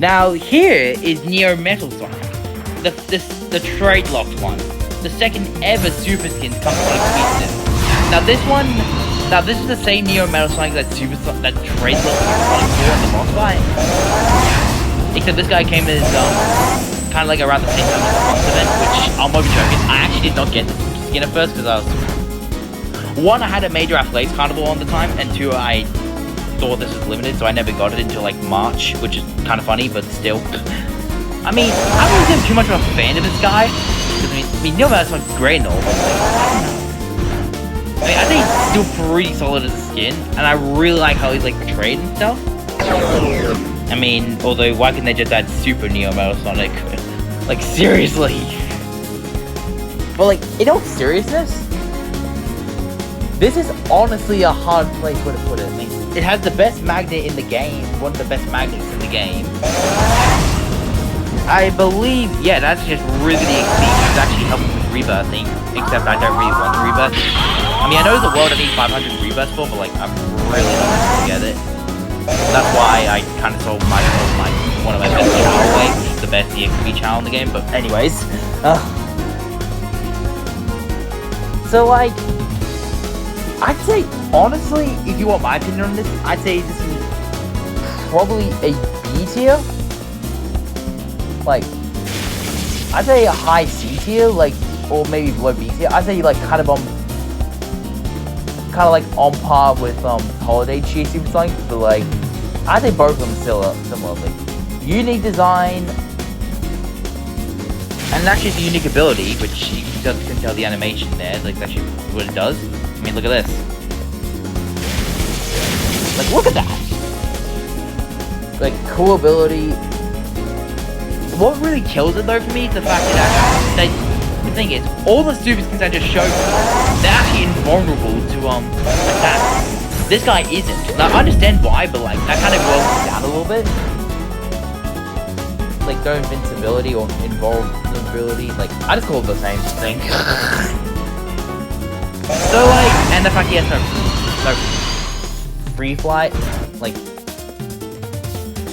Now here is Neo Metal Sonic, the trade locked one, the second ever super skin to come to Sonic Pieces. Now this is the same Neo Metal Sonic that trade locked Super Sonic 4 on the boss fight. Except this guy came as kind of like around the same time as the boss event, which I'm not joking. I actually did not get the skin at first because I was, one, I had a major athletics carnival on the time, and two, I thought this was limited, so I never got it until like March, which is kind of funny, but still. I mean, I don't think I'm too much of a fan of this guy, because I mean, Neo Metal Sonic's great and all, but like, I think he's still pretty solid as a skin, and I really like how he's like portrayed and stuff. I mean, although why couldn't they just add Super Neo Metal Sonic? Like, seriously. But like, in all seriousness, this is honestly a hard place where to put it. I mean, it has the best magnet in the game, one of the best magnets in the game. I believe, yeah, that's just really the XP. It's actually helping with rebirthing, except I don't really want the rebirth. I mean, I know the world I need 500 rebirths for, but like, I'm really not going to get it. That's why I kind of sold myself like one of my best channel away, which is the best EXP channel in the game. But anyways, so like, I'd say honestly, if you want my opinion on this, I'd say this is probably a B tier. Like, I'd say a high C tier, like, or maybe low B tier. I'd say like kind of like on par with Holiday Cheer Super Sonic, but like I think both of them still similarly unique design, and actually it's a unique ability, which you can tell the animation there. Like that's actually what it does. I mean, look at this. Like, look at that. Like, cool ability. What really kills it though for me is the fact that the thing is, all the super skins I just showed you, they're actually invulnerable to attacks. This guy isn't. Now I understand why, but like that kind of boils it down a little bit. Like no invincibility or invulnerability. Like I just call it the same thing. So like, and the fact he has no free flight, like.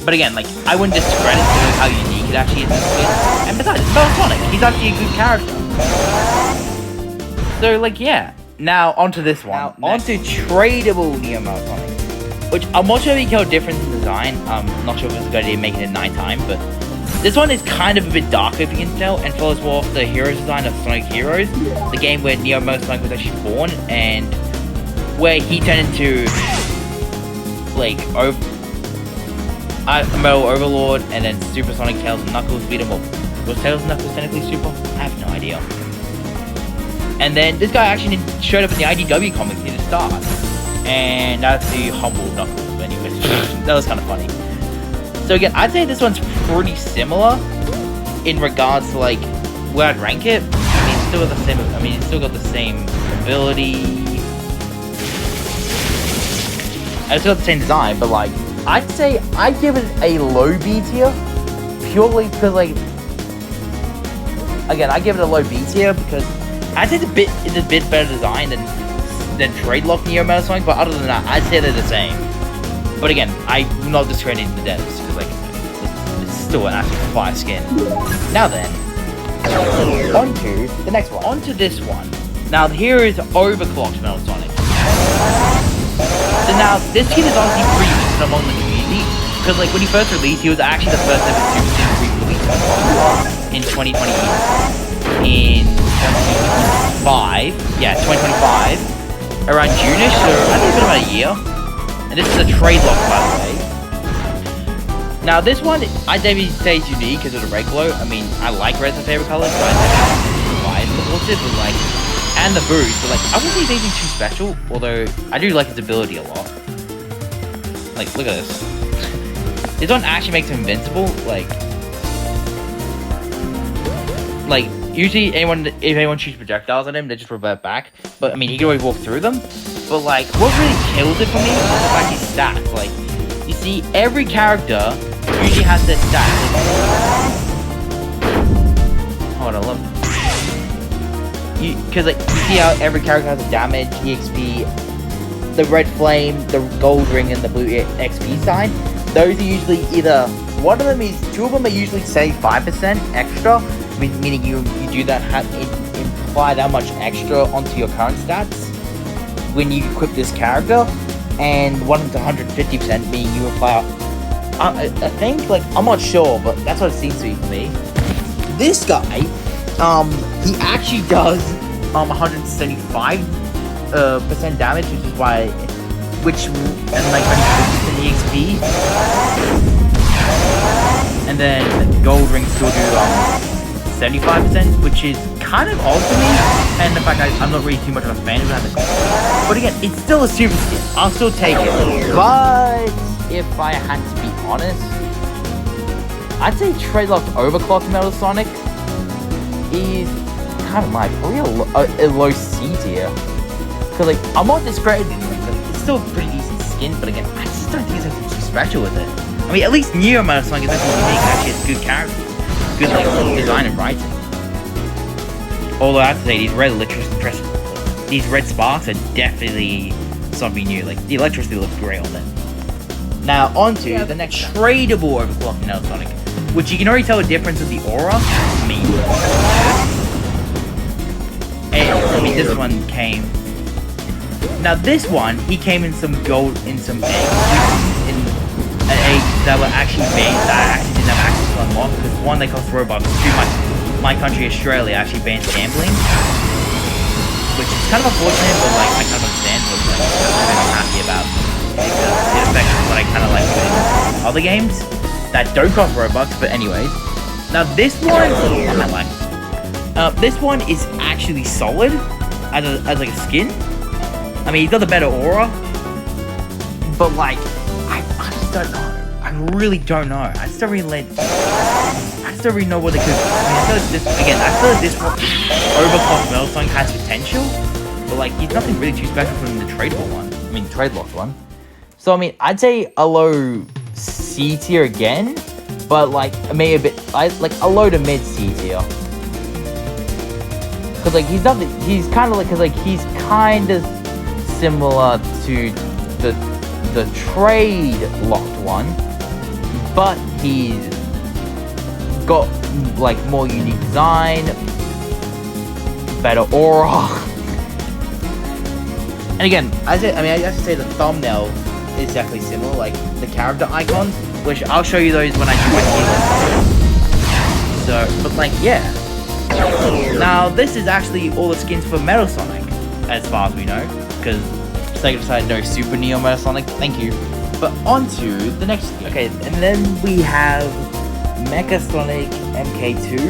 But again, like I wouldn't discredit how unique it actually is in this skin. And besides, it's Metal Sonic. He's actually a good character. So like, yeah. Now onto this one. Now onto tradable Neo Metal Sonic, which I'm not sure if you can tell difference in design. I'm not sure if it's a good idea making it nighttime, but this one is kind of a bit darker if you can tell, and follows more off the Heroes design of Sonic Heroes, the game where Neo Metal Sonic was actually born, and where he turned into like Metal Overlord, and then Super Sonic Tails and Knuckles beat him up. Was Tails and Knuckles technically super? I have no idea. And then this guy actually showed up in the IDW comics near the start. And that's the humble Knuckles, but anyways. That was kind of funny. So again, I'd say this one's pretty similar in regards to like where I'd rank it. I mean, it's still got the same. I mean, it's still got the same ability. And it's still got the same design, but like, I'd say I'd give it a low B tier, purely because like, again, I give it a low B tier because I'd say it's a bit better design than Trade Lock Neo Metal Sonic, but other than that, I'd say they're the same. But again, I'm not discrediting the devs because like, it's still an absolute fire skin. Now then, on to the next one. On to this one. Now here is Overclocked Metal Sonic. So now, this kid is honestly pretty decent among the community, because like when he first released, he was actually the first ever Super Skin released in 2020, in 2025, yeah, 2025, around June-ish, so I think it's been about a year, and this is a trade lock, by the way. Now this one, I'd definitely say is unique because of the red glow. I mean, I like red's my favorite color, so I'd biased towards it, but like, and the boost, but like, I wouldn't say anything too special, although I do like his ability a lot. Like, look at this. This one actually makes him invincible, like, usually if anyone shoots projectiles at him, they just revert back, but I mean, he can always walk through them, but like, what really kills it for me is the fact he's stacked. Like, you see, every character usually has their stats. Hold on, look. Because like, you see how every character has a damage, EXP, the red flame, the gold ring, and the blue XP sign. Those are usually either 1 one of them is, two of them are usually say 5% extra, meaning you do that, imply that much extra onto your current stats when you equip this character, and one of them to 150%, meaning you apply, I think, like, I'm not sure, but that's what it seems to be for me. This guy, he actually does 175% damage, which is why, and like 150% EXP, and then gold rings still do 75%, which is kind of odd to me, and the fact I'm not really too much of a fan of that. But again, it's still a super skin. I'll still take it. But if I had to be honest, I'd say Trade-Locked Overclocked Metal Sonic is kind of probably a low C tier. Cause like, I'm not discrediting it, but it's still a pretty decent skin, but again, I just don't think there's anything too special with it. I mean, at least Neo Metal Sonic is actually unique, actually has good character, good like design and writing. Although I have to say, these red sparks are definitely something new, like the electricity looks great on them. Now onto the next tradable Overclocked Metal Sonic, which you can already tell the difference of the aura. I mean, this one came. Now this one, he came in some gold, in some eggs, in eggs that were actually banned, that I actually didn't have access to unlock, because one, they cost Robux, two, my country, Australia, actually bans gambling, which is kind of unfortunate, but like, I kind of understand, but like, something I'm happy about, because it affects what I kind of like with other games that don't cost Robux, but anyways. Now this one, this one is actually solid as like a skin. I mean, he's got the better aura, but like, I just don't know. I really don't know. I just don't really know what it could. I feel like this one, Overclocked Metal Sonic has potential, but like, he's nothing really too special from the tradable one. I mean, trade-locked one. So I mean, I'd say a low C tier again, but like maybe a bit like a low to mid C tier. Cause like he's kind of like, cause like he's kind of similar to the trade-locked one, but he's got like more unique design, better aura. And again, I have to say the thumbnail is definitely similar, like the character icons, which I'll show you those when I do my tier list. So, but like, yeah. Now, this is actually all the skins for Metal Sonic, as far as we know, because Sega decided no Super Neo Metal Sonic, thank you. But on to the next skin. Okay, and then we have Mecha Sonic MK2,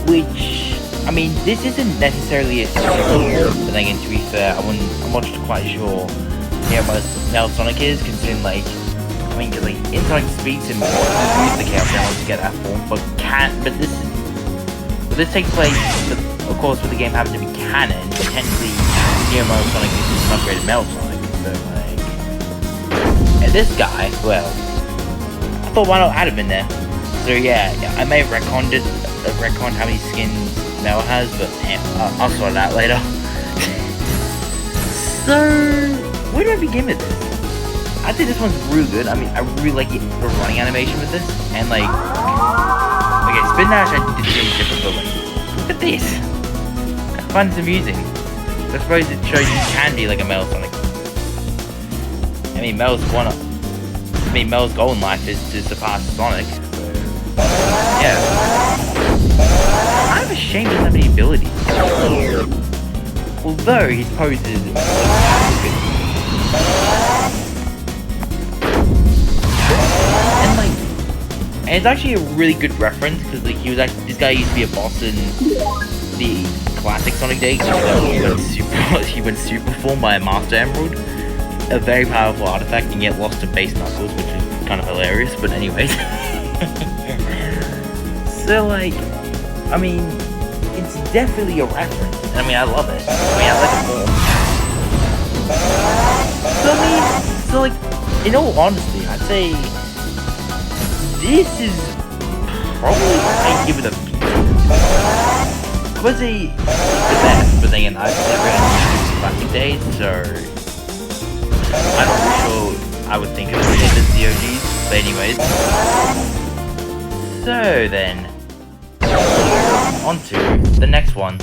which, I mean, this isn't necessarily a sequel, but then again, to be fair, I'm not quite sure how Metal Sonic is, considering like, I mean, cause like, in Sonic Speeds and more, you use the Chaos Emerald to get that form, but this takes place, of course, with the game having to be canon, technically, Neo Metal Sonic is just an upgraded Metal Sonic, so like, and this guy, well, I thought why not add him in there? So yeah, I may have retconned how many skins Mel has, but I'll sort it out later. So, where do I begin with this? I think this one's really good. I mean, I really like the running animation with this, and like, okay, Spin Dash I did really different, but like, look at this. I find this amusing. I suppose it shows you can be like a Metal Sonic. I mean, Mel's goal in life is to surpass Sonic. Yeah. I'm ashamed he doesn't have any abilities. Although his pose is good. And like, and it's actually a really good reference because like this guy used to be a boss in the classic Sonic days. He went super form by a Master Emerald, a very powerful artifact, and yet lost to Base Knuckles, which is kind of hilarious. But anyways. So like, I mean, it's definitely a reference. I mean, I love it. I mean, I like it more. So like, in all honesty, I'd say this is probably, I'd give it a B. I would say the best, but then again, I've never had classic days, so I'm not really sure I would think of it as the OGs. But anyways. So then, on to the next one.